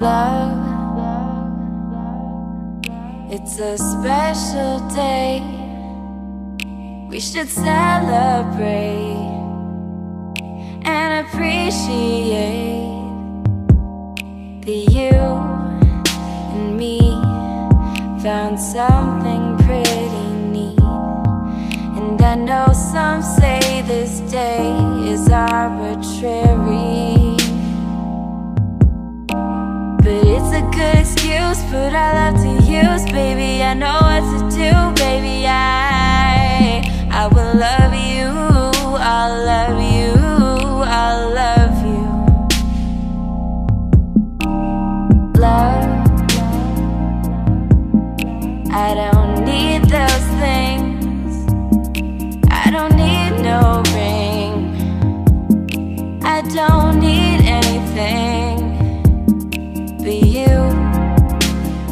Love, it's a special day. We should celebrate and appreciate that you and me found something pretty neat. And I know some say this day is arbitrary, but it's a good excuse, put our love to use, baby. I know what to do, baby. I will love you, I'll love you, I'll love you. Love, I don't need those things. I don't need no ring. I don't need anything but you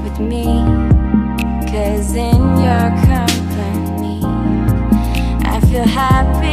with me, 'cause in your company I feel happy.